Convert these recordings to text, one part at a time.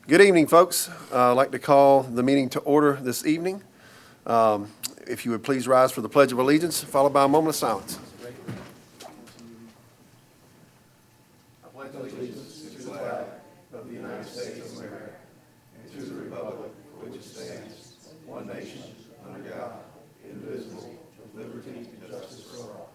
Good evening, folks. I'd like to call the meeting to order this evening. If you would please rise for the Pledge of Allegiance, followed by a moment of silence. I pledge allegiance to the flag of the United States of America and to the republic for which it stands, one nation, under God, indivisible, with liberty and justice for all.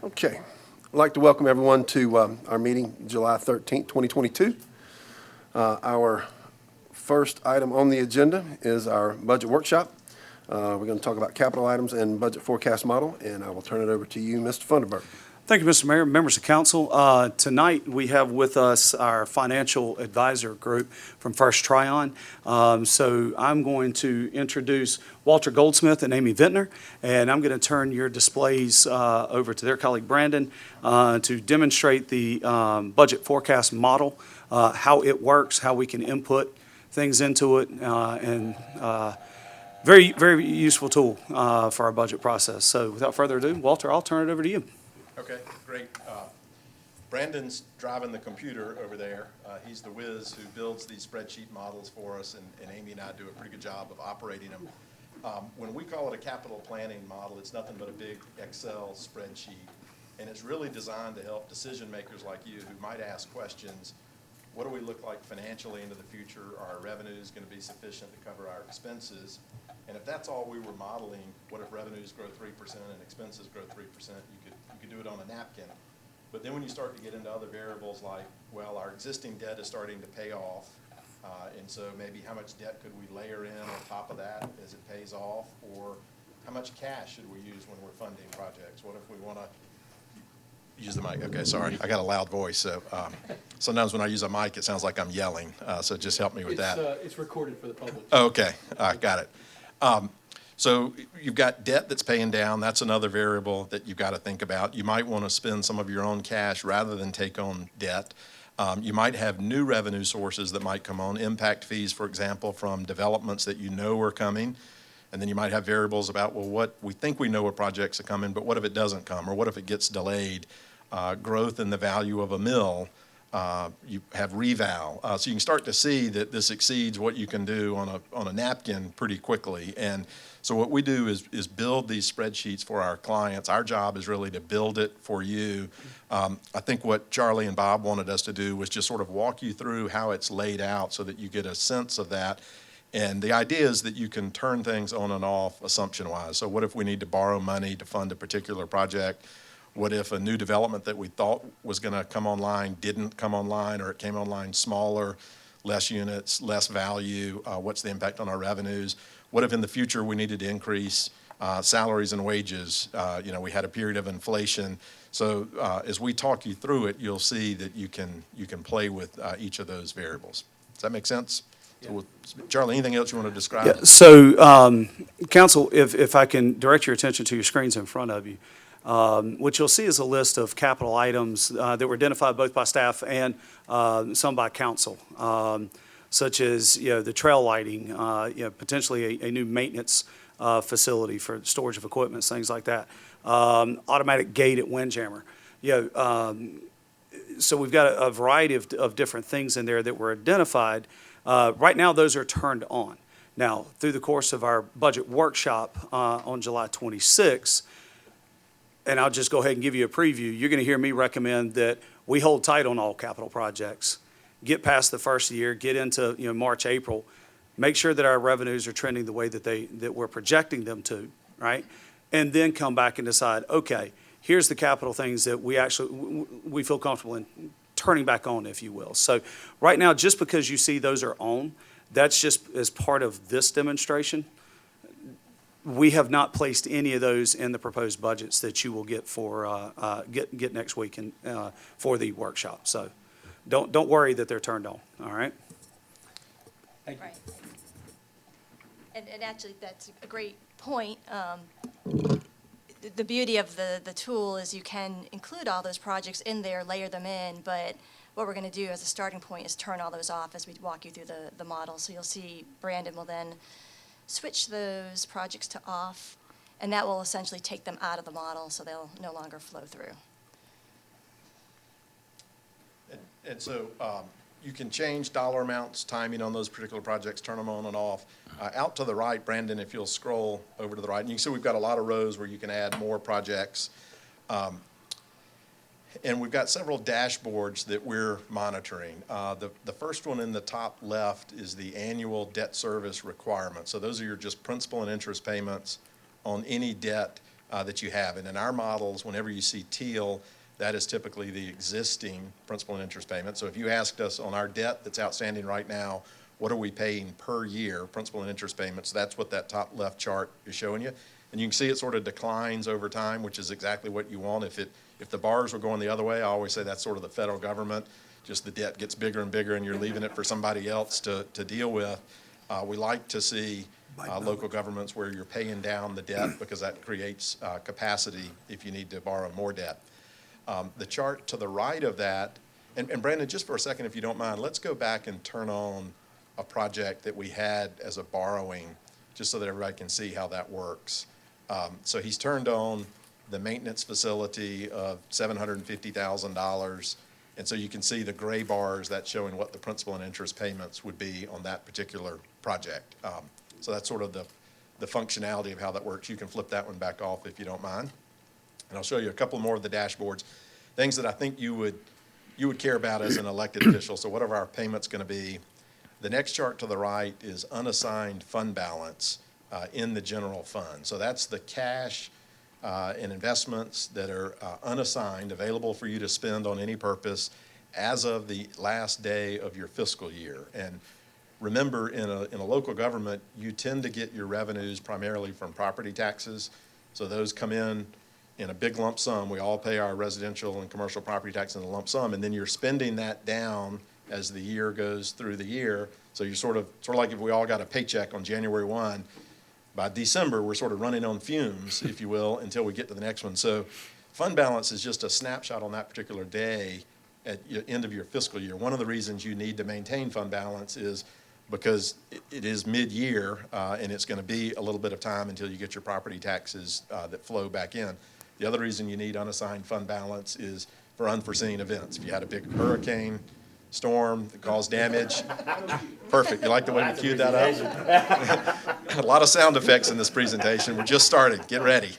Okay. I'd like to welcome everyone to our meeting July 13th, 2022. Our first item on the agenda is our budget workshop. We're going to talk about capital items and budget forecast model, and I will turn it over to you, Mr. Funderburk. Thank you, Mr. Mayor, members of council. Tonight, we have with us our financial advisor group from First Tryon. So I'm going to introduce Walter Goldsmith and Amy Vintner, and I'm going to turn your displays over to their colleague Brandon to demonstrate the budget forecast model, how it works, how we can input things into it, and very, very useful tool for our budget process. So without further ado, Walter, I'll turn it over to you. Okay, great. Brandon's driving the computer over there. He's the whiz who builds these spreadsheet models for us, and Amy and I do a pretty good job of operating them. When we call it a capital planning model, it's nothing but a big Excel spreadsheet, and it's really designed to help decision makers like you who might ask questions. What do we look like financially into the future? Are our revenues going to be sufficient to cover our expenses? And if that's all we were modeling, what if revenues grow 3% and expenses grow 3%? You could do it on a napkin. But then when you start to get into other variables like, well, our existing debt is starting to pay off, and so maybe how much debt could we layer in on top of that as it pays off? Or how much cash should we use when we're funding projects? What if we want to use the mic? Okay, sorry. I got a loud voice, so sometimes when I use a mic, it sounds like I'm yelling, so just help me with that. It's recorded for the public. Okay, got it. So you've got debt that's paying down. That's another variable that you've got to think about. You might want to spend some of your own cash rather than take on debt. You might have new revenue sources that might come on, impact fees, for example, from developments that you know are coming. And then you might have variables about, well, what we think we know what projects are coming, but what if it doesn't come, or what if it gets delayed? Growth in the value of a mill. You have reval. So you can start to see that this exceeds what you can do on a napkin pretty quickly. And so what we do is build these spreadsheets for our clients. Our job is really to build it for you. I think what Charlie and Bob wanted us to do was just sort of walk you through how it's laid out so that you get a sense of that. And the idea is that you can turn things on and off assumption-wise. So what if we need to borrow money to fund a particular project? What if a new development that we thought was going to come online didn't come online, or it came online smaller, less units, less value? What's the impact on our revenues? What if in the future we needed to increase salaries and wages? We had a period of inflation. So as we talk you through it, you'll see that you can play with each of those variables. Does that make sense? Yeah. So Charlie, anything else you want to describe? Yeah. So, council, if I can direct your attention to your screens in front of you. What you'll see is a list of capital items that were identified both by staff and some by council, such as the trail lighting, potentially a new maintenance facility for storage of equipment, things like that, automatic gate at Windjammer. So we've got a variety of different things in there that were identified. Right now, those are turned on. Now, through the course of our budget workshop on July 26th, and I'll just go ahead and give you a preview, you're going to hear me recommend that we hold tight on all capital projects, get past the first year, get into March, April, make sure that our revenues are trending the way that we're projecting them to, right? And then come back and decide, okay, here's the capital things that we feel comfortable in turning back on, if you will. So right now, just because you see those are on, that's just as part of this demonstration. We have not placed any of those in the proposed budgets that you will get for get next week and for the workshop. So don't worry that they're turned on. All right. Thank you. Right. And actually, that's a great point. The beauty of the tool is you can include all those projects in there, layer them in, but what we're going to do as a starting point is turn all those off as we walk you through the model. So you'll see Brandon will then switch those projects to off, and that will essentially take them out of the model, so they'll no longer flow through. And so you can change dollar amounts, timing on those particular projects, turn them on and off. Out to the right, Brandon, if you'll scroll over to the right, and you can see we've got a lot of rows where you can add more projects. And we've got several dashboards that we're monitoring. The first one in the top left is the annual debt service requirement. So those are your just principal and interest payments on any debt that you have. And in our models, whenever you see teal, that is typically the existing principal and interest payment. So if you asked us on our debt that's outstanding right now, what are we paying per year, principal and interest payments, that's what that top left chart is showing you. And you can see it sort of declines over time, which is exactly what you want. If the bars were going the other way, I always say that's sort of the federal government, just the debt gets bigger and bigger and you're leaving it for somebody else to deal with. We like to see local governments where you're paying down the debt because that creates capacity if you need to borrow more debt. The chart to the right of that, and Brandon, just for a second, if you don't mind, let's go back and turn on a project that we had as a borrowing, just so that everybody can see how that works. So he's turned on the maintenance facility of $750,000. And so you can see the gray bars, that's showing what the principal and interest payments would be on that particular project. So that's sort of the functionality of how that works. You can flip that one back off if you don't mind. And I'll show you a couple more of the dashboards, things that I think you would care about as an elected official. So what are our payments going to be? The next chart to the right is unassigned fund balance in the general fund. So that's the cash and investments that are unassigned, available for you to spend on any purpose as of the last day of your fiscal year. And remember, in a local government, you tend to get your revenues primarily from property taxes. So those come in a big lump sum. We all pay our residential and commercial property tax in a lump sum, and then you're spending that down as the year goes through the year. So you're sort of like if we all got a paycheck on January 1, by December, we're sort of running on fumes, if you will, until we get to the next one. So fund balance is just a snapshot on that particular day at the end of your fiscal year. One of the reasons you need to maintain fund balance is because it is mid-year, and it's going to be a little bit of time until you get your property taxes that flow back in. The other reason you need unassigned fund balance is for unforeseen events. If you had a big hurricane, storm that caused damage. Perfect. You like the way we queued that up? A lot of sound effects in this presentation. We're just starting. Get ready.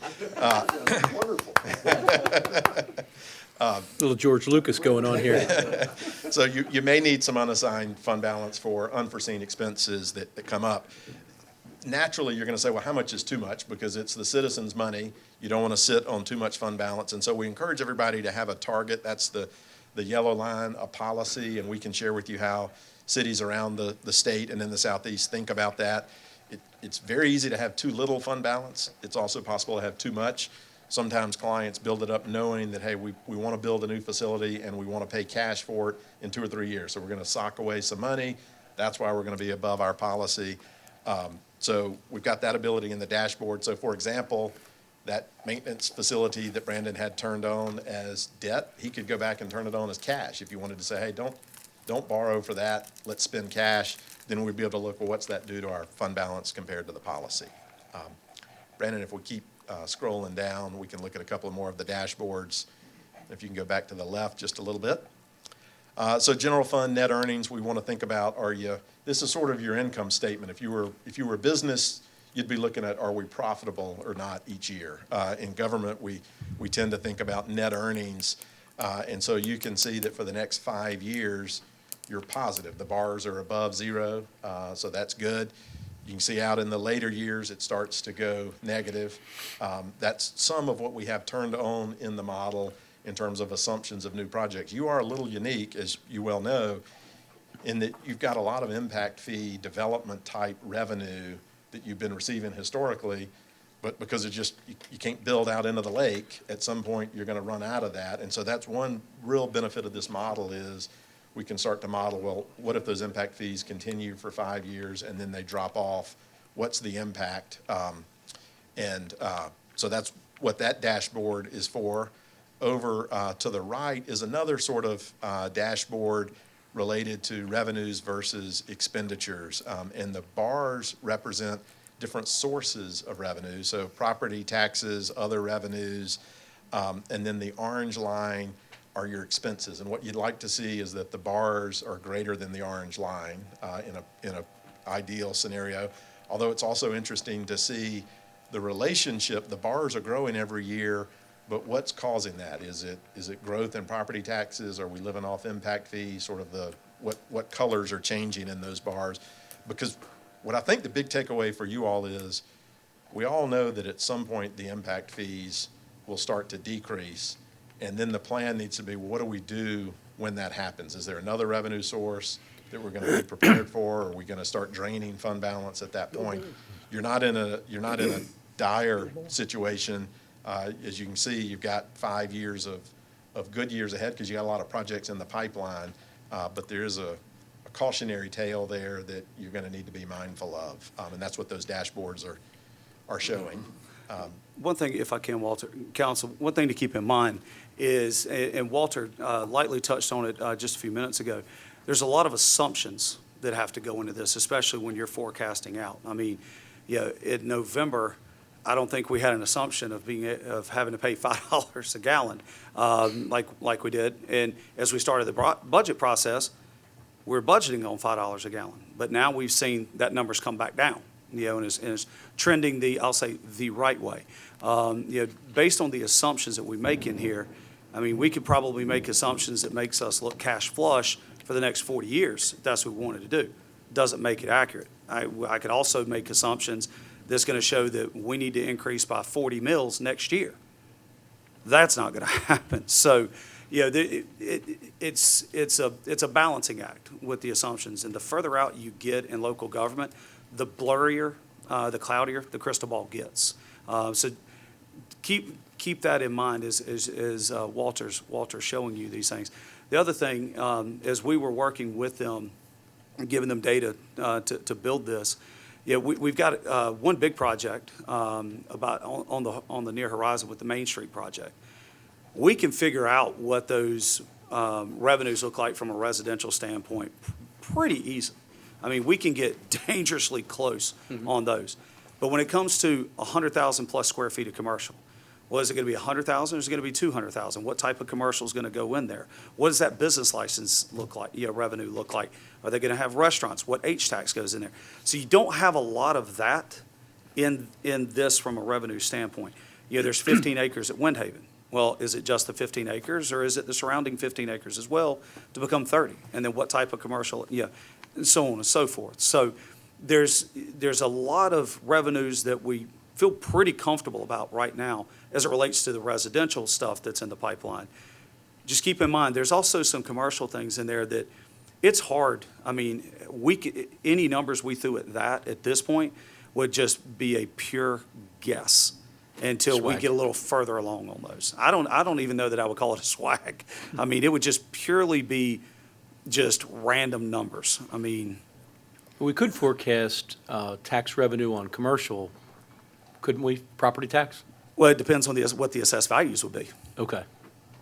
Little George Lucas going on here. So you may need some unassigned fund balance for unforeseen expenses that come up. Naturally, you're going to say, well, how much is too much? Because it's the citizens' money. You don't want to sit on too much fund balance. And so we encourage everybody to have a target. That's the yellow line, a policy, and we can share with you how cities around the state and in the Southeast think about that. It's very easy to have too little fund balance. It's also possible to have too much. Sometimes clients build it up knowing that, hey, we want to build a new facility and we want to pay cash for it in 2 or 3 years. So we're going to sock away some money. That's why we're going to be above our policy. So we've got that ability in the dashboard. So for example, that maintenance facility that Brandon had turned on as debt, he could go back and turn it on as cash. If you wanted to say, hey, don't borrow for that, let's spend cash, then we'd be able to look, well, what's that do to our fund balance compared to the policy? Brandon, if we keep scrolling down, we can look at a couple more of the dashboards. If you can go back to the left just a little bit. So general fund net earnings, we want to think about, this is sort of your income statement. If you were a business, you'd be looking at, are we profitable or not each year? In government, we tend to think about net earnings. And so you can see that for the next 5 years, you're positive. The bars are above zero, so that's good. You can see out in the later years, it starts to go negative. That's some of what we have turned on in the model in terms of assumptions of new projects. You are a little unique, as you well know, in that you've got a lot of impact fee development type revenue that you've been receiving historically, but because you can't build out into the lake, at some point you're going to run out of that. And so that's one real benefit of this model is we can start to model, well, what if those impact fees continue for 5 years and then they drop off? What's the impact? So that's what that dashboard is for. Over to the right is another sort of dashboard related to revenues versus expenditures. And the bars represent different sources of revenue, so property taxes, other revenues, and then the orange line are your expenses. And what you'd like to see is that the bars are greater than the orange line in a ideal scenario. Although it's also interesting to see the relationship. The bars are growing every year, but what's causing that? Is it growth in property taxes? Are we living off impact fees? Sort of what colors are changing in those bars? Because what I think the big takeaway for you all is, we all know that at some point the impact fees will start to decrease, and then the plan needs to be, well, what do we do when that happens? Is there another revenue source that we're going to be prepared for? Or are we going to start draining fund balance at that point? You're not in a dire situation. As you can see, you've got 5 years of good years ahead because you got a lot of projects in the pipeline, but there is a cautionary tale there that you're going to need to be mindful of, and that's what those dashboards are showing. One thing, if I can, Walter, Council, one thing to keep in mind is, and Walter lightly touched on it just a few minutes ago, there's a lot of assumptions that have to go into this, especially when you're forecasting out. I mean, in November, I don't think we had an assumption of having to pay $5 a gallon like we did. And as we started the budget process, we're budgeting on $5 a gallon. But now we've seen that number's come back down, and it's trending I'll say the right way. Based on the assumptions that we make in here, I mean, we could probably make assumptions that makes us look cash flush for the next 40 years, if that's what we wanted to do. Doesn't make it accurate. I could also make assumptions that's going to show that we need to increase by 40 mills next year. That's not going to happen. So, it's a balancing act with the assumptions. And the further out you get in local government, the blurrier, the cloudier the crystal ball gets. So keep that in mind as Walter's showing you these things. The other thing, as we were working with them, giving them data to build this, we've got one big project about on the near horizon with the Main Street project. We can figure out what those revenues look like from a residential standpoint pretty easily. I mean, we can get dangerously close on those. But when it comes to 100,000 plus square feet of commercial, well, is it going to be 100,000 or is it going to be 200,000? What type of commercial is going to go in there? What does that business license look like, revenue look like? Are they going to have restaurants? What H-tax goes in there? So you don't have a lot of that in this from a revenue standpoint. There's 15 acres at Windhaven. Well, is it just the 15 acres or is it the surrounding 15 acres as well to become 30? And then what type of commercial, and so on and so forth. So there's a lot of revenues that we feel pretty comfortable about right now as it relates to the residential stuff that's in the pipeline. Just keep in mind, there's also some commercial things in there that it's hard. I mean, any numbers we threw at this point would just be a pure guess until we get a little further along on those. I don't even know that I would call it a swag. I mean, it would just purely be just random numbers. I mean, We could forecast tax revenue on commercial, couldn't we? Property tax? well, it depends on what the assessed values would be. Okay.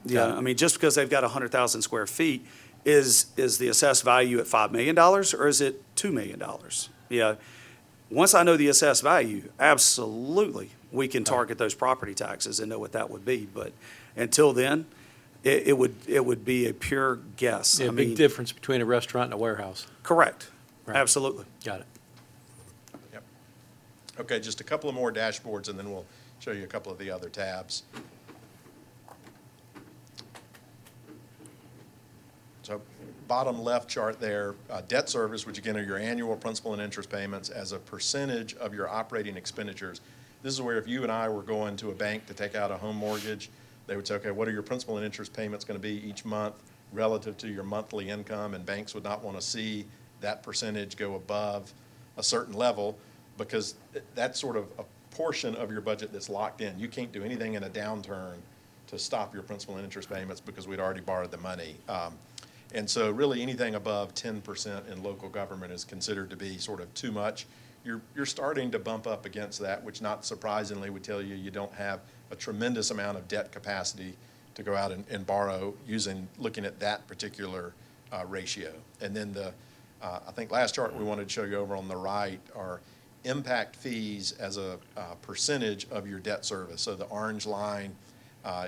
Yeah, I mean, just because they've got 100,000 square feet, is the assessed value at $5 million or is it $2 million? Once I know the assessed value, absolutely, we can target those property taxes and know what that would be. But until then, it would be a pure guess. Yeah, big difference between a restaurant and a warehouse. Correct. Right. Absolutely. Got it. Yep. Okay, just a couple of more dashboards, and then we'll show you a couple of the other tabs. So bottom left chart there, debt service, which again are your annual principal and interest payments as a percentage of your operating expenditures. This is where if you and I were going to a bank to take out a home mortgage, they would say, okay, what are your principal and interest payments going to be each month relative to your monthly income? And banks would not want to see that percentage go above a certain level because that's sort of a portion of your budget that's locked in. You can't do anything in a downturn to stop your principal and interest payments because we'd already borrowed the money. And so really anything above 10% in local government is considered to be sort of too much. You're starting to bump up against that, which not surprisingly would tell you you don't have a tremendous amount of debt capacity to go out and borrow looking at that particular ratio. And then I think last chart we wanted to show you over on the right are impact fees as a percentage of your debt service. So the orange line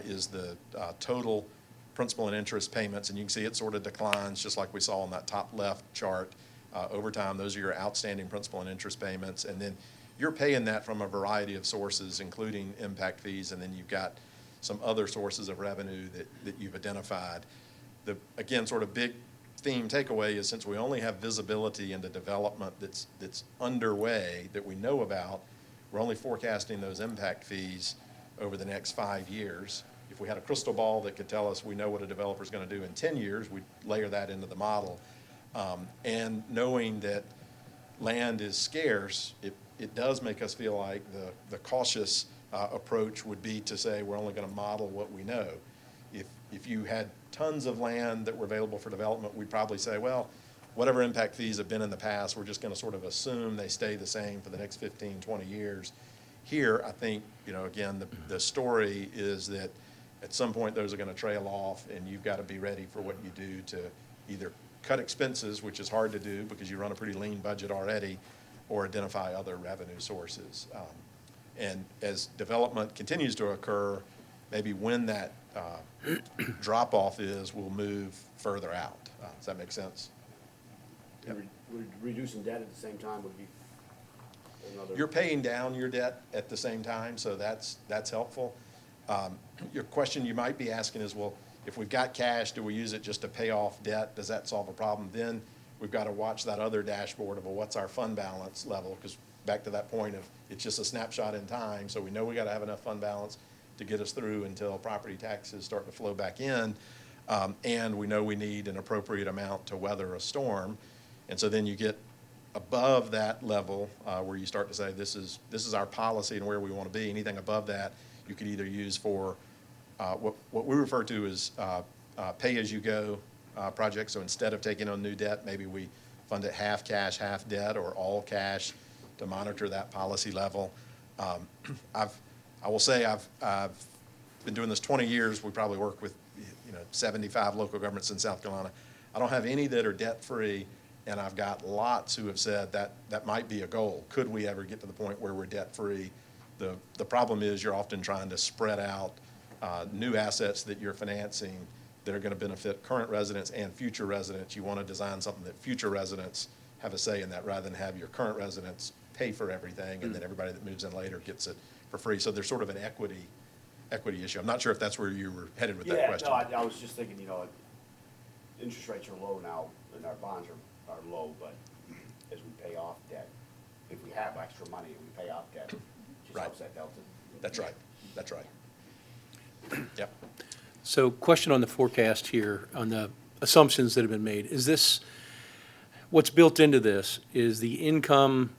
is the total principal and interest payments, and you can see it sort of declines just like we saw on that top left chart. Over time, those are your outstanding principal and interest payments, and then you're paying that from a variety of sources, including impact fees, and then you've got some other sources of revenue that you've identified. Again, sort of big theme takeaway is since we only have visibility into development that's underway that we know about, we're only forecasting those impact fees over the next 5 years. If we had a crystal ball that could tell us we know what a developer's going to do in 10 years, we'd layer that into the model. And knowing that land is scarce, it does make us feel like the cautious approach would be to say we're only going to model what we know. If you had tons of land that were available for development, we'd probably say, well, whatever impact fees have been in the past, we're just going to sort of assume they stay the same for the next 15, 20 years. Here, I think, again, the story is that at some point those are going to trail off, and you've got to be ready for what you do to either cut expenses, which is hard to do because you run a pretty lean budget already, or identify other revenue sources. And as development continues to occur, maybe when that drop-off is, we'll move further out. Does that make sense? Yep. Reducing debt at the same time would be another. You're paying down your debt at the same time, so that's helpful. Your question you might be asking is, well, if we've got cash, do we use it just to pay off debt? Does that solve a problem? Then we've got to watch that other dashboard of, well, what's our fund balance level? Because back to that point of it's just a snapshot in time, so we know we got to have enough fund balance to get us through until property taxes start to flow back in, and we know we need an appropriate amount to weather a storm. And so then you get above that level where you start to say this is our policy and where we want to be. Anything above that you could either use for what we refer to as pay-as-you-go projects. So instead of taking on new debt, maybe we fund it half cash, half debt, or all cash to monitor that policy level. I will say I've been doing this 20 years. We probably work with 75 local governments in South Carolina. I don't have any that are debt-free, and I've got lots who have said that might be a goal. Could we ever get to the point where we're debt-free? The problem is you're often trying to spread out new assets that you're financing that are going to benefit current residents and future residents. You want to design something that future residents have a say in that rather than have your current residents pay for everything and then everybody that moves in later gets it for free. So there's sort of an equity issue. I'm not sure if that's where you were headed with that question. Yeah, no, I was just thinking, interest rates are low now and our bonds are low, but as we pay off debt, if we have extra money and we pay off debt, it just Right. helps that delta. That's right. That's right. Yep. So question on the forecast here, on the assumptions that have been made. Is this, what's built into this, is the income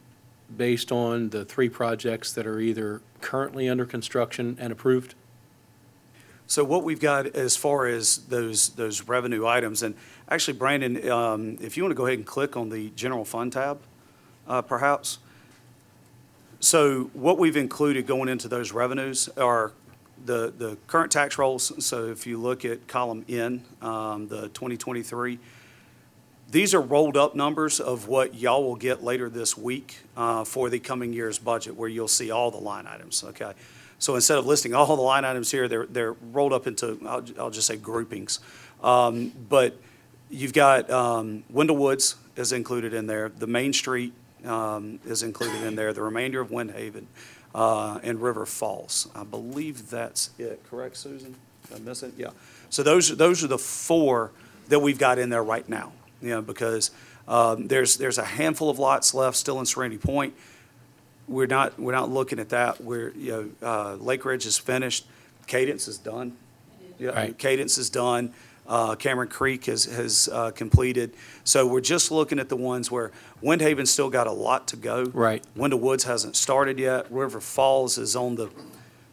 based on the 3 projects that are either currently under construction and approved? So what we've got as far as those revenue items, and actually, Brandon, if you want to go ahead and click on the general fund tab, perhaps. So what we've included going into those revenues are the current tax rolls. So if you look at column N, the 2023, these are rolled up numbers of what y'all will get later this week for the coming year's budget, where you'll see all the line items, okay? So instead of listing all the line items here, they're rolled up into, I'll just say groupings. But you've got Wendell Woods is included in there. The Main Street is included in there. The remainder of Windhaven and River Falls. I believe that's it. Correct, Susan? Did I miss it? Yeah. So those are the 4 that we've got in there right now. Because there's a handful of lots left still in Serenity Point. We're not looking at that. Lake Ridge is finished. Cadence is done. Yeah, Right. Cadence is done. Cameron Creek has completed. So we're just looking at the ones where Windhaven's still got a lot to go. Right. Wendell Woods hasn't started yet. River Falls is on the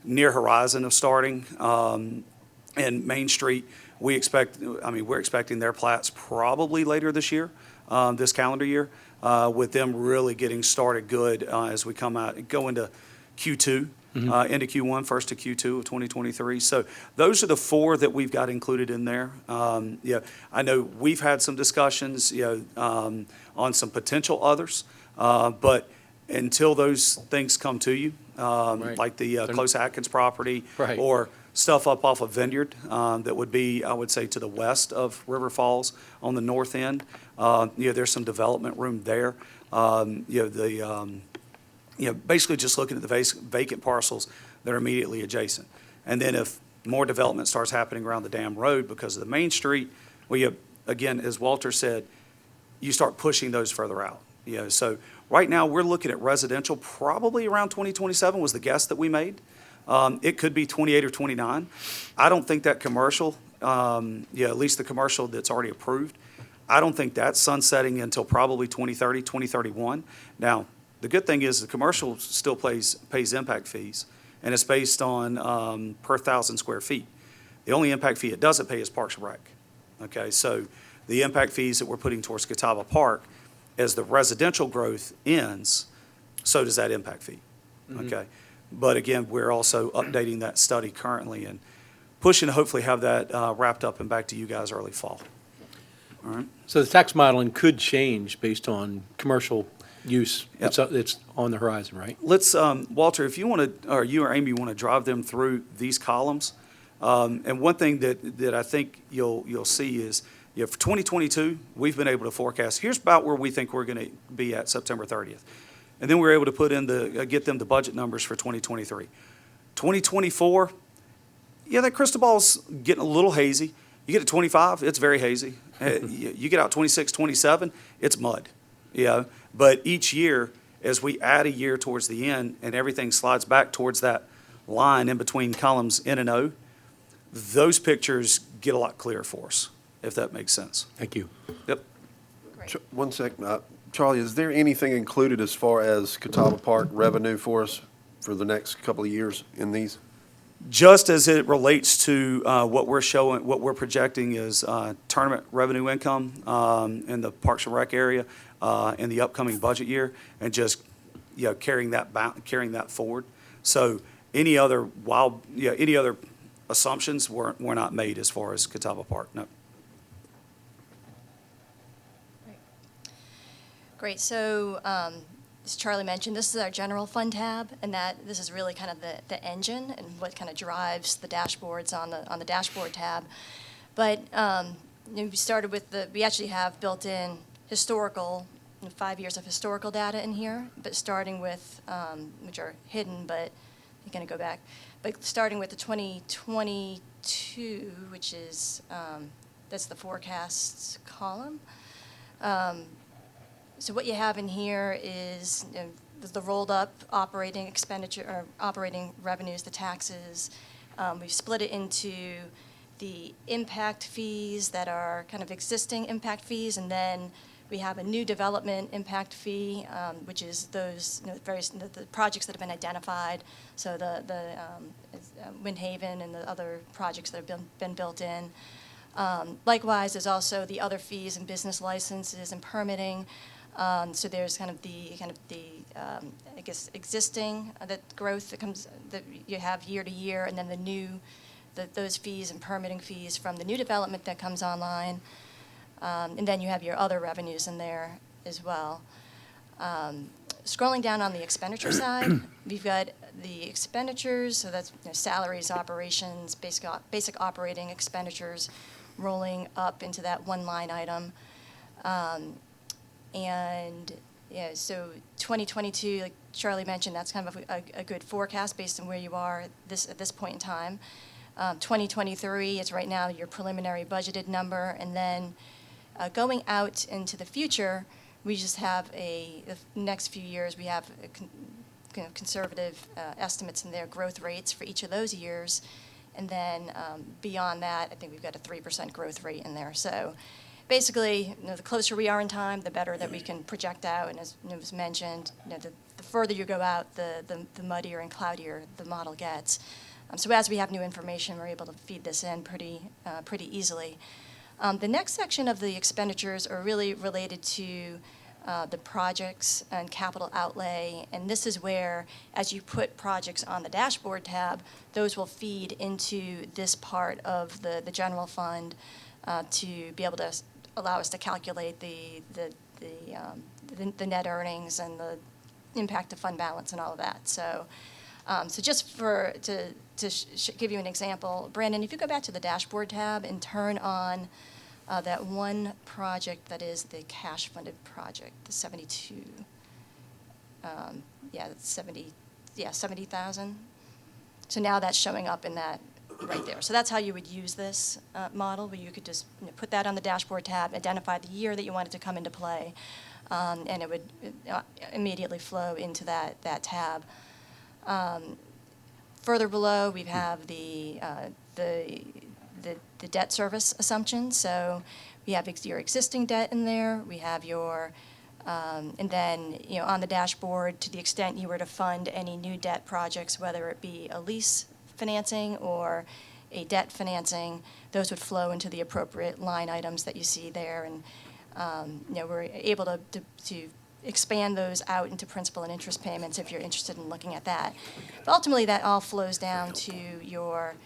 near horizon of starting. And Main Street, we're expecting their plats probably later this year, this calendar year, with them really getting started good as we go into Q2, into Q1, first to Q2 of 2023. So those are the four that we've got included in there. I know we've had some discussions, on some potential others, but until those things come to you, Right. like the Close Atkins property, Right. or stuff up off of Vineyard, that would be, I would say, to the west of River Falls on the north end. There's some development room there. Basically just looking at the vacant parcels that are immediately adjacent. And then if more development starts happening around the dam road because of the Main Street, again, as Walter said, you start pushing those further out. So right now, we're looking at residential probably around 2027 was the guess that we made. It could be 28 or 29. I don't think that commercial, at least the commercial that's already approved, I don't think that's sunsetting until probably 2030, 2031. Now, the good thing is the commercial still pays impact fees, and it's based on per 1,000 square feet. The only impact fee it doesn't pay is Parks and Rec. Okay, so the impact fees that we're putting towards Catawba Park, as the residential growth ends, so does that impact fee. Okay, but again, we're also updating that study currently and pushing to hopefully have that wrapped up and back to you guys early fall. All right. So the tax modeling could change based on commercial use. Yep. It's on the horizon, right? Let's, Walter, if you want to, or you or Amy want to drive them through these columns. And one thing that I think you'll see is, for 2022, we've been able to forecast, here's about where we think we're going to be at September 30th. And then we're able to put in get them the budget numbers for 2023. 2024, that crystal ball's getting a little hazy. You get to 25, it's very hazy. You get out 26, 27, it's mud. But each year, as we add a year towards the end and everything slides back towards that line in between columns N and O, those pictures get a lot clearer for us, if that makes sense. Thank you. Yep. Great. One second, Charlie, is there anything included as far as Catawba Park revenue for us for the next couple of years in these? Just as it relates to what we're projecting is tournament revenue income in the Parks and Rec area in the upcoming budget year, and just carrying that forward. So any other assumptions were not made as far as Catawba Park. No. Great, so as Charlie mentioned, this is our general fund tab, and this is really kind of the engine and what kind of drives the dashboards on the dashboard tab. But we started with we actually have built in historical, 5 years of historical data in here, but starting with, which are hidden, but you're going to go back. But starting with the 2022, which is, that's the forecasts column. So what you have in here is the rolled up operating expenditure, or operating revenues, the taxes. We've split it into the impact fees that are kind of existing impact fees, and then we have a new development impact fee, which is those the projects that have been identified. So the Windhaven and the other projects that have been built in. Likewise, there's also the other fees and business licenses and permitting. So there's kind of the I guess existing that growth that you have year to year, and then the new those fees and permitting fees from the new development that comes online, and then you have your other revenues in there as well. Scrolling down on the expenditure side, we've got the expenditures, so that's salaries, operations, basic operating expenditures, rolling up into that one line item. And so 2022, like Charlie mentioned, that's kind of a good forecast based on where you are at this point in time. 2023 is right now your preliminary budgeted number, and then going out into the future, we just have the next few years, we have conservative estimates in their growth rates for each of those years, and then beyond that, I think we've got a 3% growth rate in there. So basically, the closer we are in time, the better that we can project out. And as was mentioned, the further you go out, the muddier and cloudier the model gets. So as we have new information, we're able to feed this in pretty easily. The next section of the expenditures are really related to the projects and capital outlay, and this is where, as you put projects on the dashboard tab, those will feed into this part of the general fund to be able to allow us to calculate the net earnings and the impact of fund balance and all of that. So just to give you an example, Brandon, if you go back to the dashboard tab and turn on that one project that is the cash-funded project, the 72, that's 70,000. So now that's showing up in that right there. So that's how you would use this model, where you could just put that on the dashboard tab, identify the year that you want it to come into play, and it would immediately flow into that tab. Further below, we have the debt service assumption. So we have your existing debt in there. We have your, and then, on the dashboard, to the extent you were to fund any new debt projects, whether it be a lease financing or a debt financing, those would flow into the appropriate line items that you see there. And, we're able to expand those out into principal and interest payments if you're interested in looking at that. But ultimately, that all flows down to your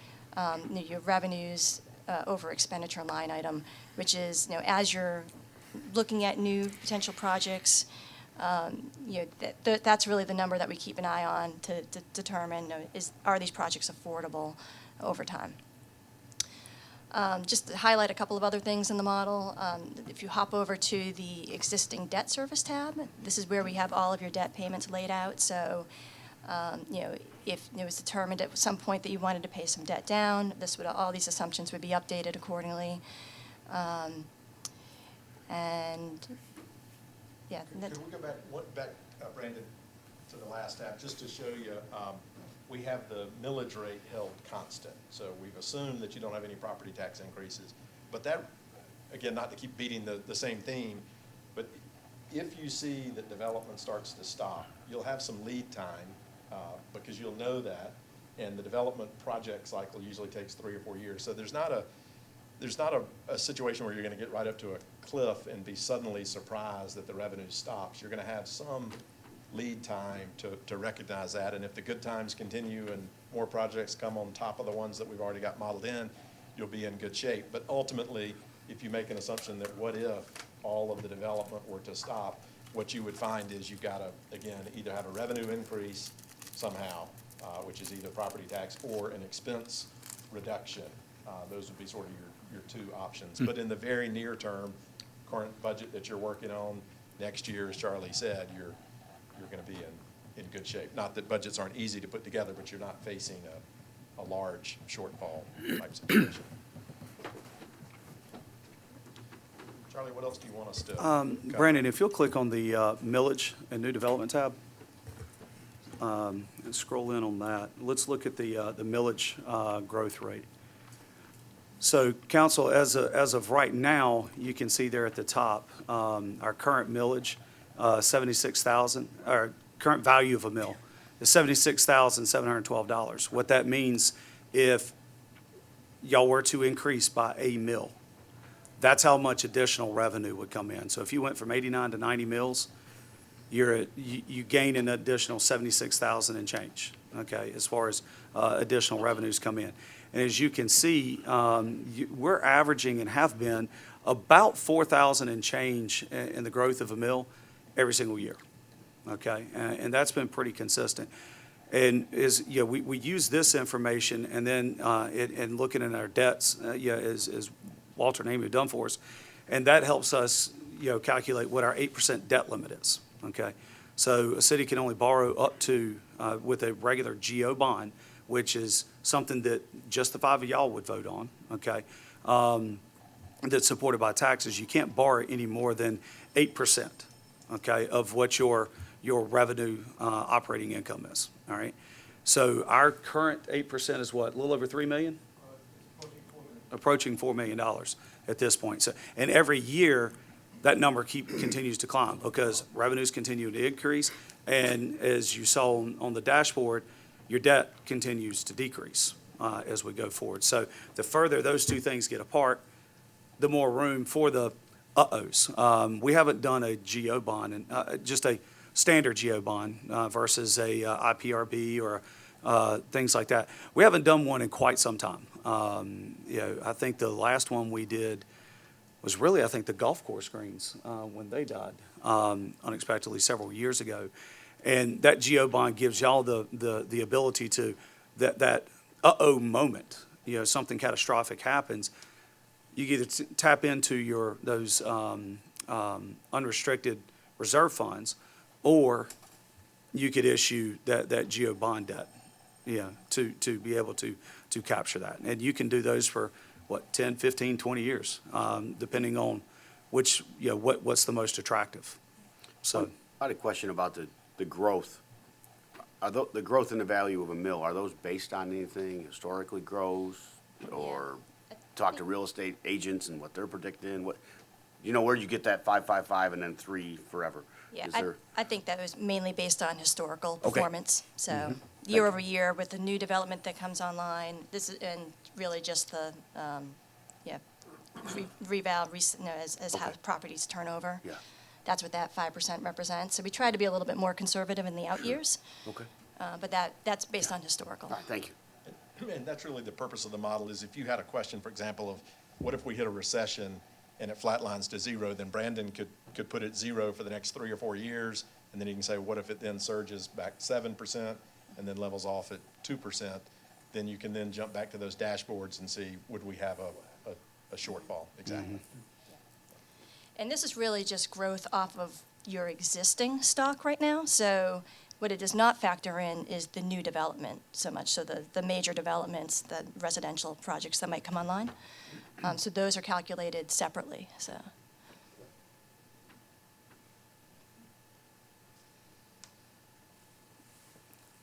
revenues over expenditure line item, which is, as you're looking at new potential projects, that's really the number that we keep an eye on to determine, are these projects affordable over time. Just to highlight a couple of other things in the model, if you hop over to the existing debt service tab, this is where we have all of your debt payments laid out. So, if it was determined at some point that you wanted to pay some debt down, all these assumptions would be updated accordingly. And yeah. Can we go back, Brandon, to the last tab, just to show you, we have the millage rate held constant. So we've assumed that you don't have any property tax increases. But that, again, not to keep beating the same theme, but if you see that development starts to stop, you'll have some lead time because you'll know that, and the development project cycle usually takes 3 or 4 years. So there's not a situation where you're going to get right up to a cliff and be suddenly surprised that the revenue stops. You're going to have some lead time to recognize that, and if the good times continue and more projects come on top of the ones that we've already got modeled in, you'll be in good shape. But ultimately, if you make an assumption that what if all of the development were to stop, what you would find is you've got to, again, either have a revenue increase somehow, which is either property tax or an expense reduction. Those would be sort of your two options. But in the very near term, current budget that you're working on next year, as Charlie said, you're going to be in good shape. Not that budgets aren't easy to put together, but you're not facing a large shortfall type situation. Charlie, what else do you want us to cover? Brandon, if you'll click on the millage and new development tab and scroll in on that, let's look at the millage growth rate. So, council, as of right now, you can see there at the top, our current millage, 76,000, our current value of a mill is $76,712. What that means, if y'all were to increase by a mill, that's how much additional revenue would come in. So if you went from 89 to 90 mills, you gain an additional 76,000 and change, okay, as far as additional revenues come in. And as you can see, we're averaging and have been about 4,000 and change in the growth of a mill every single year, okay? And that's been pretty consistent. And we use this information, and then in looking at our debts, as Walter and Amy have done for us, and that helps us, calculate what our 8% debt limit is, okay? So a city can only borrow up to, with a regular GO bond, which is something that just the 5 of y'all would vote on, okay? That's supported by taxes. You can't borrow any more than 8%, okay, of what your revenue operating income is, all right? So our current 8% is what, a little over 3 million? Approaching $4 million at this point. So, and every year, that number continues to climb because revenues continue to increase. And as you saw on the dashboard, your debt continues to decrease as we go forward. So the further those two things get apart, the more room for the uh-ohs. We haven't done a GO bond, and just a standard GO bond versus a IPRB or things like that. We haven't done one in quite some time. I think the last one we did was really, I think, the golf course greens when they died unexpectedly several years ago. And that GO bond gives y'all the ability to, that uh-oh moment, something catastrophic happens, you either tap into those unrestricted reserve funds, or you could issue that GO bond debt, to be able to capture that. And you can do those for, 10, 15, 20 years, depending on which, what's the most attractive. So, I had a question about the growth. Are the growth in the value of a mill, are those based on anything historically grows? Or talk to real estate agents and what they're predicting? Where you get that 5.55 and then 3 forever? Yeah, Is there? I think that was mainly based on historical Okay. performance. So year over year with the new development that comes online, and really just the, reval, as how Okay. properties turn over. Yeah, That's what that 5% represents. So we try to be a little bit more conservative in the out years, okay. but that's based on historical. All right, thank you. And that's really the purpose of the model, is if you had a question, for example, of what if we hit a recession and it flatlines to 0, then Brandon could put it 0 for the next 3 or 4 years, and then he can say, what if it then surges back 7% and then levels off at 2%? Then you can then jump back to those dashboards and see, would we have a shortfall? Exactly. And this is really just growth off of your existing stock right now. So what it does not factor in is the new development so much. So the major developments, the residential projects that might come online. So those are calculated separately, so.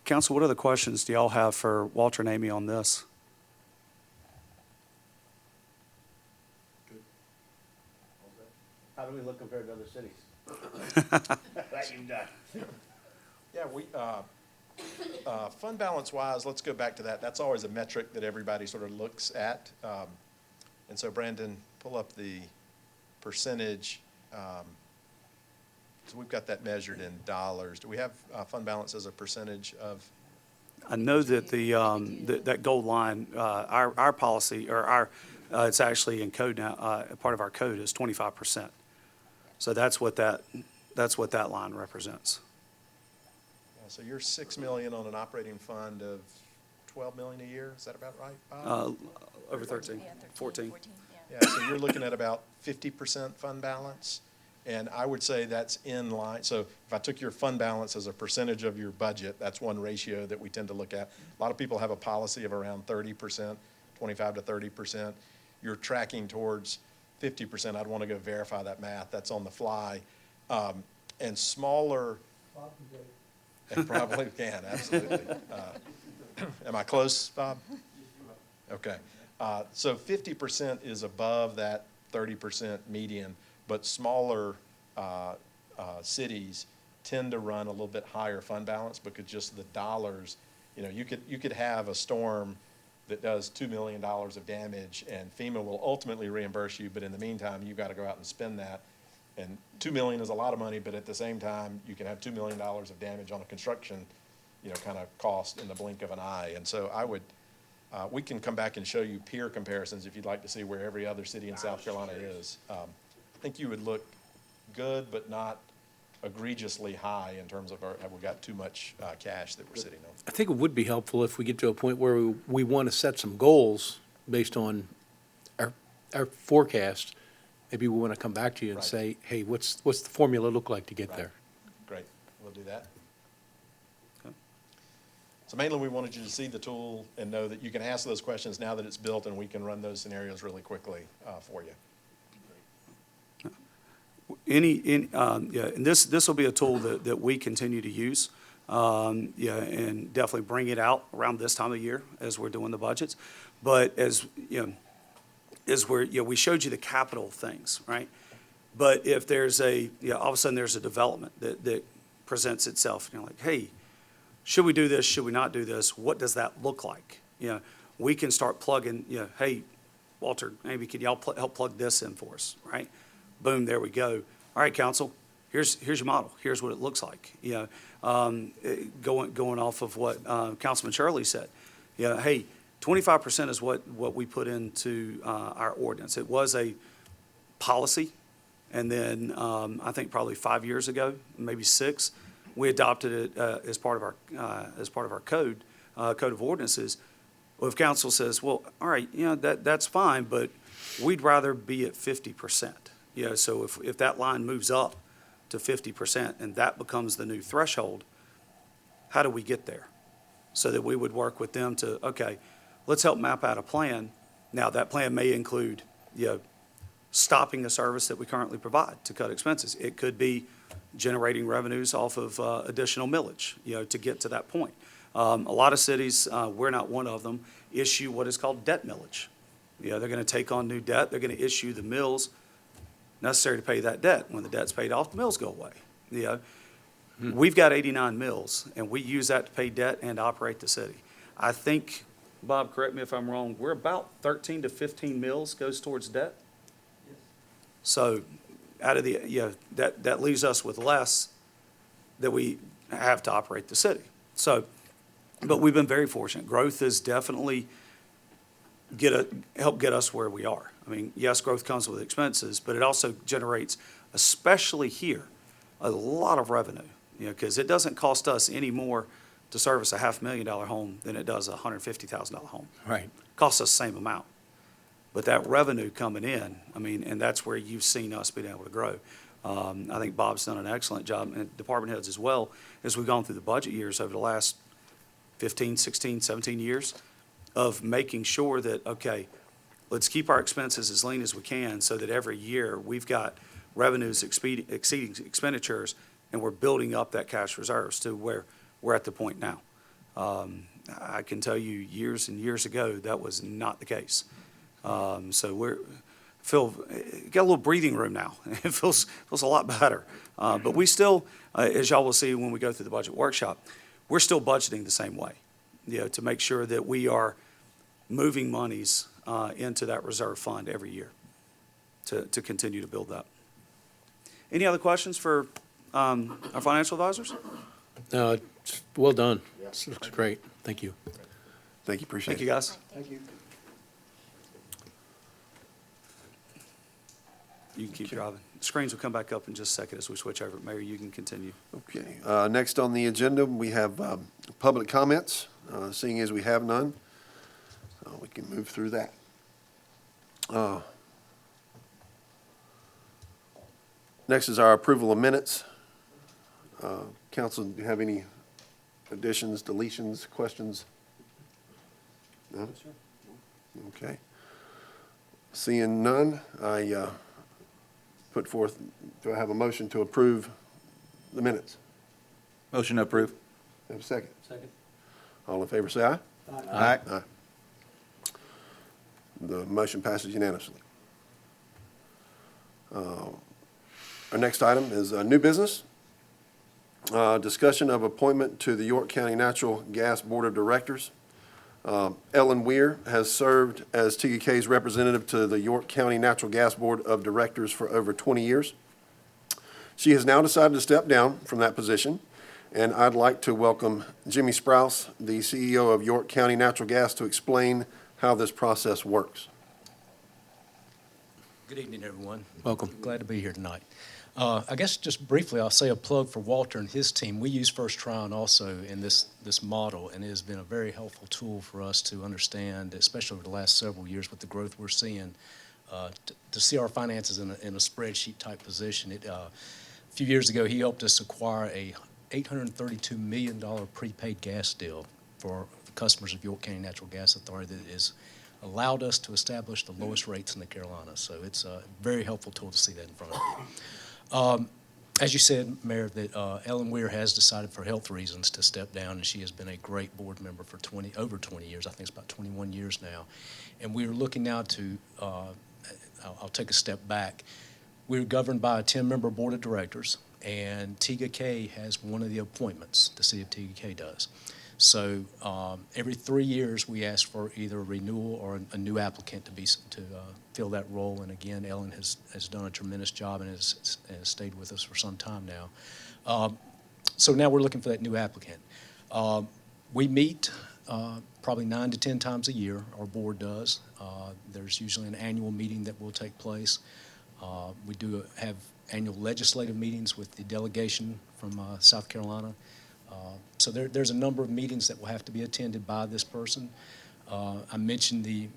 Council, what other questions do y'all have for Walter and Amy on this? How do we look compared to other cities? That you've done. Yeah, fund balance wise, let's go back to that. That's always a metric that everybody sort of looks at. And so Brandon, pull up the percentage. So we've got that measured in dollars. Do we have fund balance as a percentage of? I know that that gold line, our policy, or it's actually in code now, part of our code is 25%. So that's what that line represents. So you're 6 million on an operating fund of 12 million a year. Is that about right, Bob? Over 13, Yeah, 14. Yeah, so you're looking at about 50% fund balance. And I would say that's in line. So if I took your fund balance as a percentage of your budget, that's one ratio that we tend to look at. A lot of people have a policy of around 30%, 25 to 30%. You're tracking towards 50%. I'd want to go verify that math. That's on the fly. And smaller. And probably can, absolutely. Am I close, Bob? Okay. So 50% is above that 30% median, but smaller cities tend to run a little bit higher fund balance because just the dollars, you could have a storm that does $2 million of damage, and FEMA will ultimately reimburse you, but in the meantime, you've got to go out and spend that. And $2 million is a lot of money, but at the same time, you can have $2 million of damage on a construction, kind of cost in the blink of an eye. And so I would, we can come back and show you peer comparisons if you'd like to see where every other city in South Carolina is. I think you would look good, but not egregiously high in terms of have we got too much cash that we're sitting on. I think it would be helpful if we get to a point where we want to set some goals based on our forecast. Maybe we want to come back to you and Right. say, hey, what's the formula look like to get Right. there? Great, we'll do that. So mainly, we wanted you to see the tool and know that you can ask those questions now that it's built, and we can run those scenarios really quickly for you. And this will be a tool that we continue to use, and definitely bring it out around this time of year as we're doing the budgets. But as we showed you the capital things, right? But if there's all of a sudden there's a development that presents itself, like, hey, should we do this? Should we not do this? What does that look like? You know, we can start plugging, you know, hey, Walter, maybe could y'all help plug this in for us, right? Boom, there we go. All right, council, here's your model. Here's what it looks like. You know, going off of what Councilman Shirley said. You know, hey, 25% is what we put into our ordinance. It was a policy, and then I think probably 5 years ago, maybe 6, we adopted it as part of our code of ordinances. Well, if council says, well, all right, you know, that's fine, but we'd rather be at 50%. You know, so if that line moves up to 50% and that becomes the new threshold, how do we get there? So that we would work with them to, okay, let's help map out a plan. Now, that plan may include, you know, stopping the service that we currently provide to cut expenses. It could be generating revenues off of additional millage, you know, to get to that point. A lot of cities, we're not one of them, issue what is called debt millage. You know, they're going to take on new debt. They're going to issue the mills necessary to pay that debt. When the debt's paid off, the mills go away. You know, we've got 89 mills, and we use that to pay debt and operate the city. I think, Bob, correct me if I'm wrong, we're about 13 to 15 mills goes towards debt. So out of the, you know, that leaves us with less that we have to operate the city. So, but we've been very fortunate. Growth has definitely helped get us where we are. I mean, yes, growth comes with expenses, but it also generates, especially here, a lot of revenue. You know, because it doesn't cost us any more to service a $500,000 home than it does a $150,000 home. Right. Costs us the same amount. But that revenue coming in, I mean, and that's where you've seen us being able to grow. I think Bob's done an excellent job, and department heads as well, as we've gone through the budget years over the last 15, 16, 17 years of making sure that, okay, let's keep our expenses as lean as we can so that every year we've got revenues exceeding expenditures, and we're building up that cash reserves to where we're at the point now. I can tell you years and years ago, that was not the case. So got a little breathing room now. It feels a lot better. But we still, as y'all will see when we go through the budget workshop, we're still budgeting the same way, you know, to make sure that we are moving monies into that reserve fund every year to continue to build that. Any other questions for our financial advisors? No, it's well done. This looks great. Thank you. Thank you, appreciate it. Thank you, guys. Thank you. You can keep driving. The screens will come back up in just a second as we switch over. Mayor, you can continue. Okay, next on the agenda, we have public comments. Seeing as we have none, we can move through that. Next is our approval of minutes. Council, do you have any additions, deletions, questions? No? Okay. Seeing none, I put forth, do I have a motion to approve the minutes? Motion to approve. Have a second? Second. All in favor, say aye. Aye. Aye. The motion passes unanimously. Our next item is new business. Discussion of appointment to the York County Natural Gas Board of Directors. Ellen Weir has served as TGK's representative to the York County Natural Gas Board of Directors for over 20 years. She has now decided to step down from that position, and I'd like to welcome Jimmy Sprouse, the CEO of York County Natural Gas, to explain how this process works. Good evening, everyone. Welcome. Glad to be here tonight. I guess just briefly, I'll say a plug for Walter and his team. We use First Tryon also in this model, and it has been a very helpful tool for us to understand, especially over the last several years with the growth we're seeing, to see our finances in a spreadsheet type position. A few years ago, he helped us acquire a $832 million prepaid gas deal for the customers of York County Natural Gas Authority that has allowed us to establish the lowest rates in the Carolinas. So it's a very helpful tool to see that in front of you. As you said, Mayor, that Ellen Weir has decided for health reasons to step down, and she has been a great board member for over 20 years. I think it's about 21 years now. And we are looking now to, I'll take a step back. We're governed by a 10-member board of directors, And Tega K has one of the appointments, the city of Tega K does. So every 3 years, we ask for either a renewal or a new applicant to fill that role. And again, Ellen has done a tremendous job and has stayed with us for some time now. So now we're looking for that new applicant. We meet probably 9 to 10 times a year, our board does. There's usually an annual meeting that will take place. We do have annual legislative meetings with the delegation from South Carolina. So there's a number of meetings that will have to be attended by this person. I mentioned the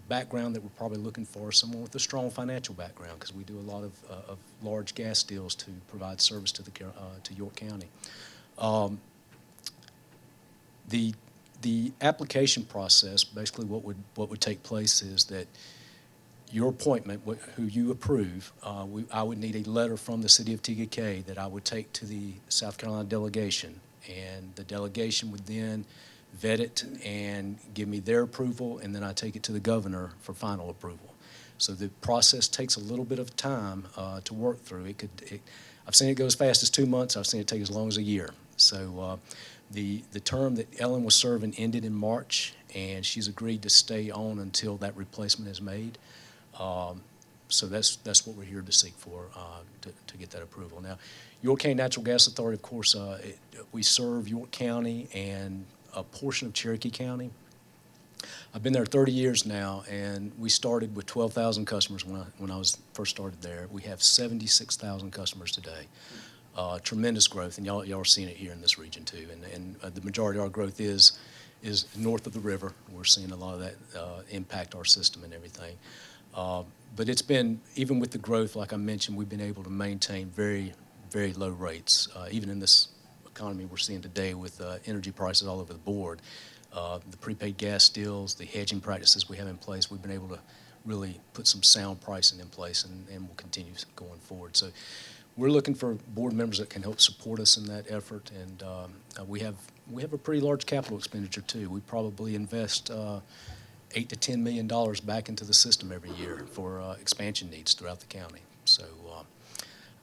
background that we're probably looking for, someone with a strong financial background, because we do a lot of large gas deals to provide service to York County. The application process, basically what would take place is that your appointment, who you approve, I would need a letter from the city of Tega K that I would take to the South Carolina delegation, and the delegation would then vet it and give me their approval, and then I take it to the governor for final approval. So the process takes a little bit of time to work through. I've seen it go as fast as 2 months. I've seen it take as long as a year. So the term that Ellen was serving ended in March, and she's agreed to stay on until that replacement is made. So that's what we're here to seek for, to get that approval. Now, York County Natural Gas Authority, of course, we serve York County and a portion of Cherokee County. I've been there 30 years now, and we started with 12,000 customers when I was first started there. We have 76,000 customers today. Tremendous growth, and y'all are seeing it here in this region too. And the majority of our growth is north of the river. We're seeing a lot of that impact our system and everything. But it's been, even with the growth, like I mentioned, we've been able to maintain very, very low rates. Even in this economy we're seeing today with energy prices all over the board, the prepaid gas deals, the hedging practices we have in place, we've been able to really put some sound pricing in place, and we'll continue going forward. So we're looking for board members that can help support us in that effort, and we have a pretty large capital expenditure too. We probably invest $8 to $10 million back into the system every year for expansion needs throughout the county. So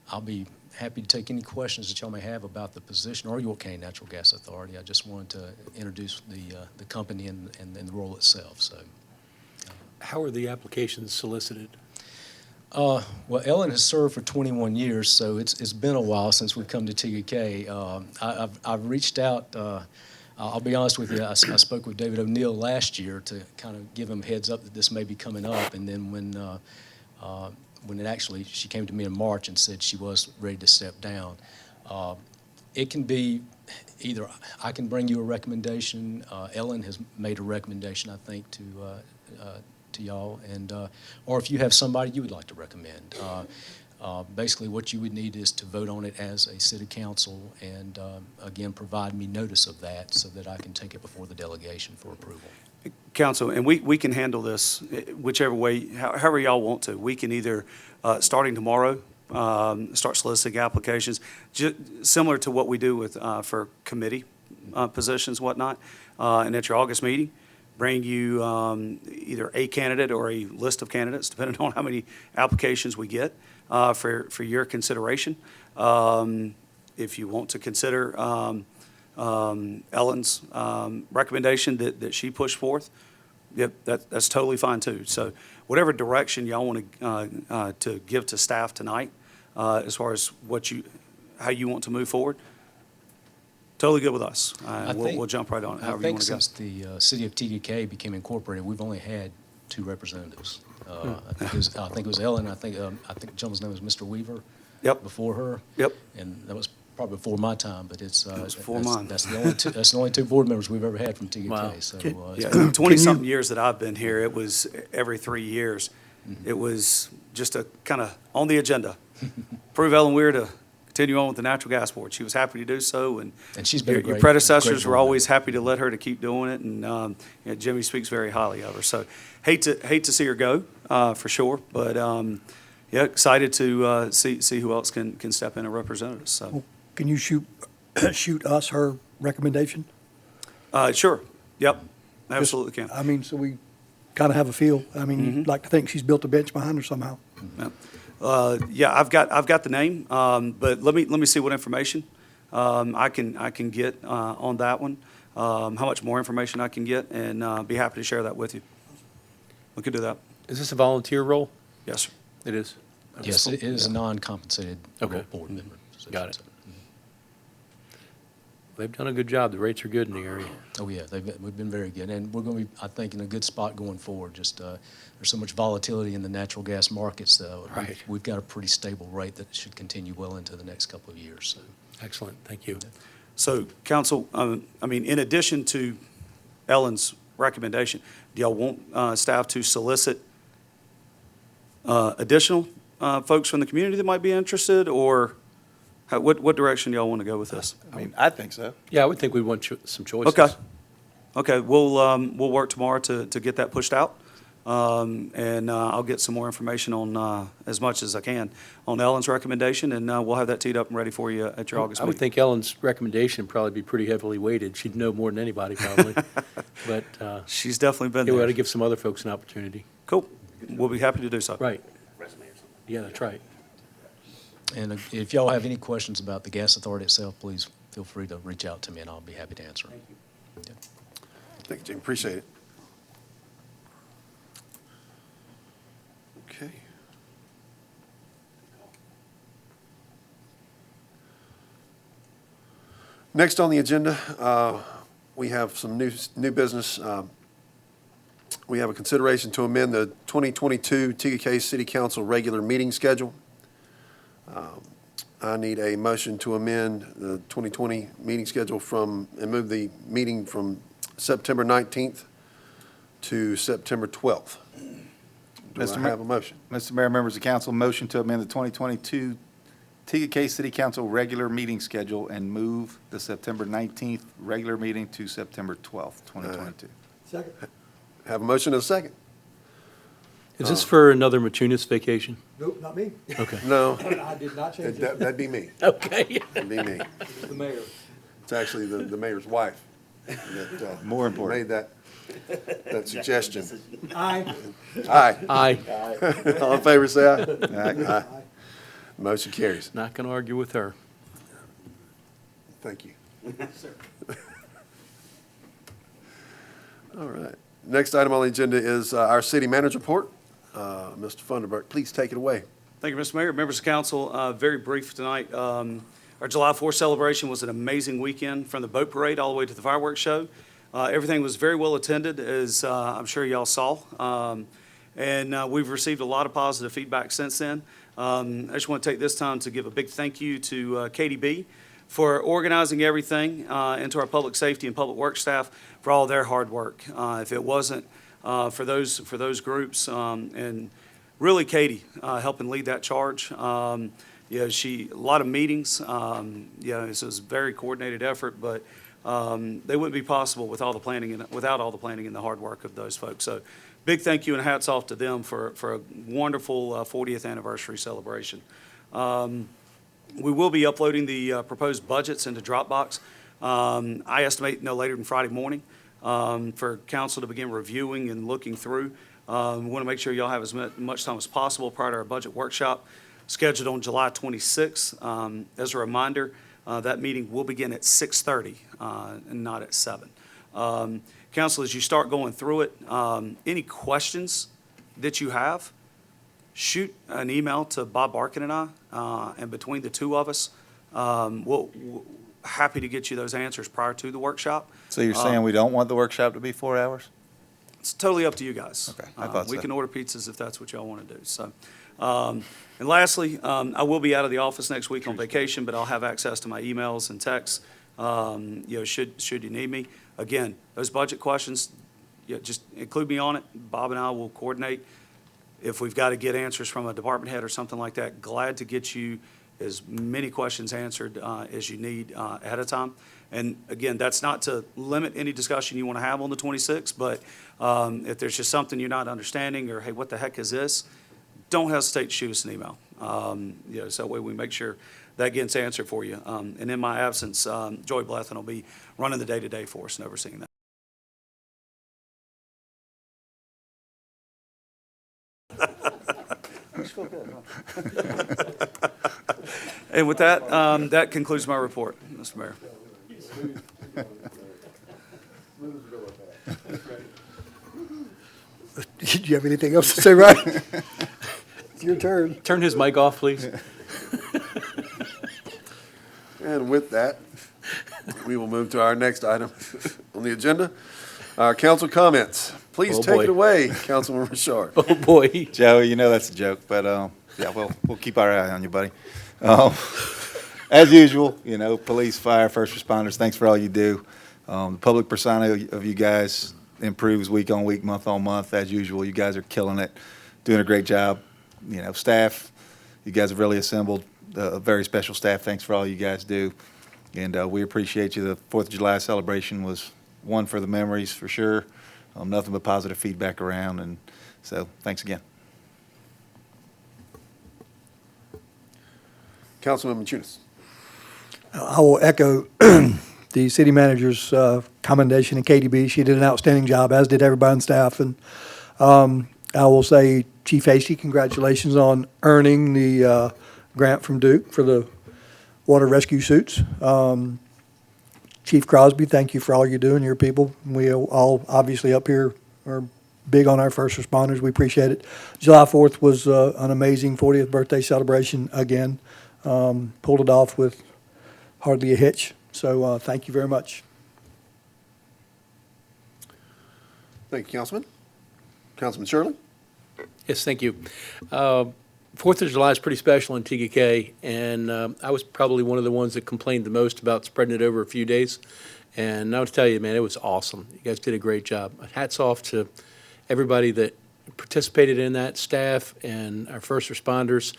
I'll be happy to take any questions that y'all may have about the position or York County Natural Gas Authority. I just wanted to introduce the company and the role itself. So, How are the applications solicited? well, Ellen has served for 21 years, so it's been a while since we've come to Tega K. I've reached out. I'll be honest with you, I spoke with David O'Neill last year to kind of give him a heads up that this may be coming up, and then when she came to me in March and said she was ready to step down. It can be either I can bring you a recommendation, Ellen has made a recommendation, I think, to y'all, and or if you have somebody you would like to recommend. Basically, what you would need is to vote on it as a city council, and again, provide me notice of that so that I can take it before the delegation for approval. Council, and we can handle this whichever way, however y'all want to. We can either, starting tomorrow, start soliciting applications, similar to what we do with for committee positions, whatnot, and at your August meeting, bring you either a candidate or a list of candidates, depending on how many applications we get, for your consideration. If you want to consider Ellen's recommendation that she pushed forth, yep, that's totally fine too. So whatever direction y'all want to give to staff tonight, as far as how you want to move forward, totally good with us. We'll jump right on it, however you want to go. I think since the city of Tega K became incorporated, we've only had 2 representatives. I think it was Ellen. I think the gentleman's name was Mr. Weaver. Yep. Before her. Yep. And that was probably before my time, but it's before mine. That's the only 2 board members we've ever had from Tega Wow. K. So Yeah, 20-something years that I've been here, it was every 3 years. Mm-hmm. It was just a kind of on the agenda. Prove Ellen Weir to continue on with the Natural Gas Board. She was happy to do so, and she's been your predecessors were always happy to let her to keep doing it, and Jimmy speaks very highly of her. So hate to see her go, for sure, but yeah, excited to see who else can step in and represent us. So. Can you shoot us her recommendation? Sure. Yep. Absolutely can. I mean, so we kind of have a feel. I mean, you'd like to think she's built a bench behind her somehow. Yep. Yeah, I've got the name, but let me see what information I can get on that one. How much more information I can get, and be happy to share that with you. We could do that. Is this a volunteer role? Yes, sir. It is? Yes, it is a non-compensated Okay. board member position. Got it. So, They've done a good job. The rates are good in the area. Oh, yeah, we've been very good, and we're going to be, I think, in a good spot going forward. Just, there's so much volatility in the natural gas markets, though. Right. We've got a pretty stable rate that should continue well into the next couple of years, so. Excellent, thank you. So, council, I mean, in addition to Ellen's recommendation, do y'all want staff to solicit additional folks from the community that might be interested, or what direction do y'all want to go with this? I mean, I think so. Yeah, I would think we want some choices. Okay. Okay, we'll work tomorrow to get that pushed out. And I'll get some more information on, as much as I can, on Ellen's recommendation, and we'll have that teed up and ready for you at your August I would meeting. think Ellen's recommendation would probably be pretty heavily weighted. She'd know more than anybody probably. But She's definitely been yeah, we ought there. to give some other folks an opportunity. Cool. We'll be happy to do so. Right. Yeah, that's right. And if y'all have any questions about the gas authority itself, please feel free to reach out to me, and I'll be happy to answer them. Thank you, Jim. Appreciate it. Okay. Next on the agenda, we have some new business. We have a consideration to amend the 2022 TK City Council regular meeting schedule. I need a motion to amend the 2020 meeting schedule and move the meeting from September 19th to September 12th. Do Mr. I Ma- have a motion? Mr. Mayor, members of council, motion to amend the 2022 TK City Council regular meeting schedule and move the September 19th regular meeting to September 12th, 2022. Second. Have a motion and a second? Is this for another Machunas vacation? Nope, not me. Okay. No, I did not change it. that'd be me. Okay. That'd be me. The mayor. It's actually the mayor's wife that More important. made that suggestion. Aye. Aye. Aye. All in favor, say aye. Aye. Aye. Motion carries. Not going to argue with her. Thank you. All right. Next item on the agenda is our city manager report. Mr. Funderburk, please take it away. Thank you, Mr. Mayor. Members of council, very brief tonight. Our July 4th celebration was an amazing weekend, from the boat parade all the way to the fireworks show. Everything was very well attended, as I'm sure y'all saw. And we've received a lot of positive feedback since then. I just want to take this time to give a big thank you to Katie B. for organizing everything, and to our public safety and public works staff for all their hard work. If it wasn't for those groups, and really Katie helping lead that charge. A lot of meetings. This was a very coordinated effort, but they wouldn't be possible with all the planning and without all the planning and the hard work of those folks. So, big thank you and hats off to them for a wonderful 40th anniversary celebration. We will be uploading the proposed budgets into Dropbox. I estimate no later than Friday morning for council to begin reviewing and looking through. We want to make sure y'all have as much time as possible prior to our budget workshop scheduled on July 26th. As a reminder, that meeting will begin at 6:30 and not at 7. Council, as you start going through it, any questions that you have, shoot an email to Bob Barkin and I, and between the two of us, we'll happy to get you those answers prior to the workshop. So you're saying we don't want the workshop to be 4 hours? It's totally up to you guys. Okay, I thought We so. can order pizzas if that's what y'all want to do. So, and lastly, I will be out of the office next week on vacation, but I'll have access to my emails and texts, should you need me. Again, those budget questions, just include me on it. Bob and I will coordinate. If we've got to get answers from a department head or something like that, glad to get you as many questions answered as you need ahead of time. And again, that's not to limit any discussion you want to have on the 26th, but if there's just something you're not understanding, or, hey, what the heck is this? Don't hesitate to shoot us an email. So that way we make sure that gets answered for you. And in my absence, Joey Blethen will be running the day-to-day for us and overseeing that. And with that, that concludes my report, Mr. Mayor. Did you have anything else to say, Ryan? It's your turn. Turn his mic off, please. And with that, we will move to our next item on the agenda. Our council comments. Please Oh, take boy. it away, Councilman Richard. Oh, boy. Joey, you know that's a joke, but, yeah, we'll keep our eye on you, buddy. As usual, you know, police, fire, first responders, thanks for all you do. The public persona of you guys improves week on week, month on month, as usual. You guys are killing it, doing a great job. You know, staff, you guys have really assembled a very special staff. Thanks for all you guys do. And we appreciate you. The 4th of July celebration was one for the memories, for sure. Nothing but positive feedback around, and so thanks again. Councilman Machunas. I will echo the city manager's commendation of KDB. She did an outstanding job, as did everybody on staff. And I will say, Chief Hasty, congratulations on earning the grant from Duke for the water rescue suits. Chief Crosby, thank you for all you do and your people. We all obviously up here are big on our first responders. We appreciate it. July 4th was an amazing 40th birthday celebration again. Pulled it off with hardly a hitch. So thank you very much. Thank you, Councilman. Councilman Shirley. Yes, thank you. 4th of July is pretty special in TKK, and I was probably one of the ones that complained the most about spreading it over a few days. And I'll tell you, man, it was awesome. You guys did a great job. Hats off to everybody that participated in that, staff and our first responders.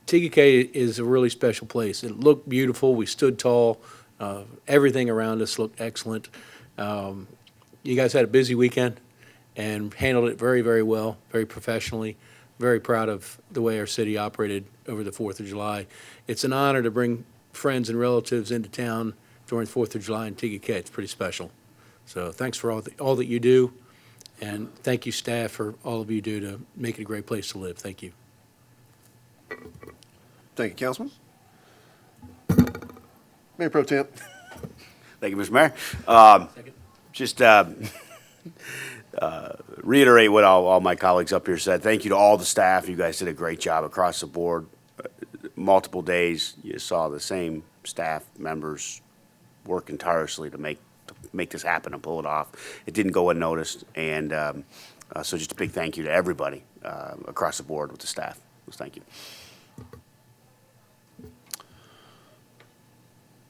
TKK is a really special place. It looked beautiful. We stood tall. Everything around us looked excellent. You guys had a busy weekend and handled it very, very well, very professionally. Very proud of the way our city operated over the 4th of July. It's an honor to bring friends and relatives into town during 4th of July in TKK. It's pretty special. So thanks for all that you do, and thank you, staff, for all of you do to make it a great place to live. Thank you. Thank you, Councilman. Mayor Pro Temp. Thank you, Mr. Mayor. Just reiterate what all my colleagues up here said. Thank you to all the staff. You guys did a great job across the board. Multiple days, you saw the same staff members working tirelessly to make this happen and pull it off. It didn't go unnoticed, and so just a big thank you to everybody across the board with the staff. Thank you.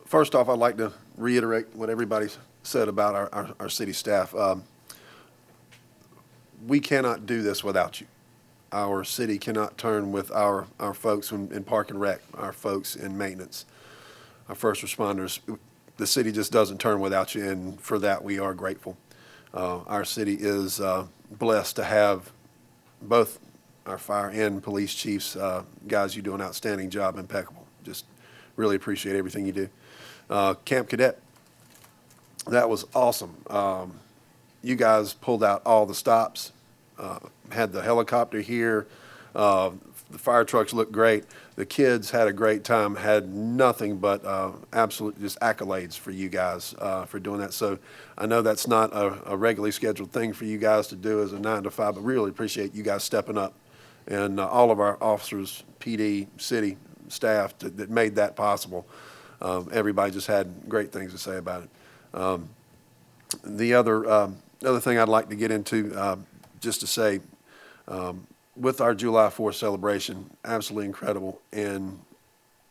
First off, I'd like to reiterate what everybody's said about our city staff. We cannot do this without you. Our city cannot turn with our folks in Park and Rec, our folks in maintenance, our first responders. The city just doesn't turn without you, and for that we are grateful. Our city is blessed to have both our fire and police chiefs. Guys, you do an outstanding job, impeccable. Just really appreciate everything you do. Camp Cadet, that was awesome. You guys pulled out all the stops, had the helicopter here. The fire trucks looked great. The kids had a great time, had nothing but absolute just accolades for you guys for doing that. So I know that's not a regularly scheduled thing for you guys to do as a 9 to 5, but really appreciate you guys stepping up, and all of our officers, PD, city staff that made that possible. Everybody just had great things to say about it. The other thing I'd like to get into, just to say, with our July 4th celebration, absolutely incredible, and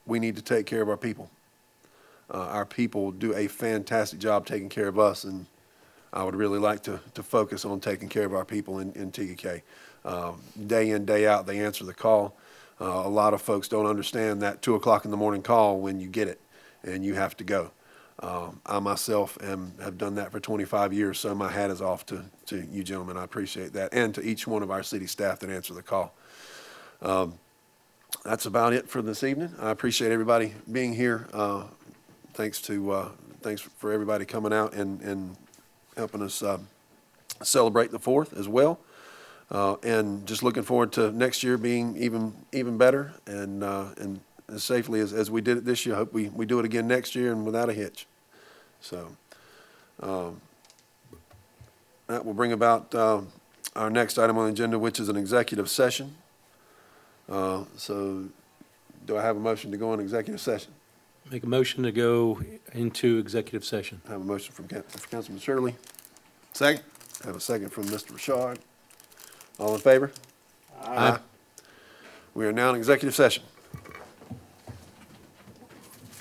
we need to take care of our people. Our people do a fantastic job taking care of us, and I would really like to focus on taking care of our people in TKK. Day in, day out, they answer the call. A lot of folks don't understand that 2 o'clock in the morning call when you get it and you have to go. I myself have done that for 25 years, so my hat is off to you gentlemen. I appreciate that, and to each one of our city staff that answer the call. That's about it for this evening. I appreciate everybody being here. Thanks for everybody coming out and helping us celebrate the 4th as well. And just looking forward to next year being even better and as safely as we did it this year. I hope we do it again next year and without a hitch. So that will bring about our next item on the agenda, which is an executive session. So do I have a motion to go on executive session? Make a motion to go into executive session. I have a motion from Councilman Shirley. Second? I have a second from Mr. Richard. All in favor? Aye. We are now in executive session.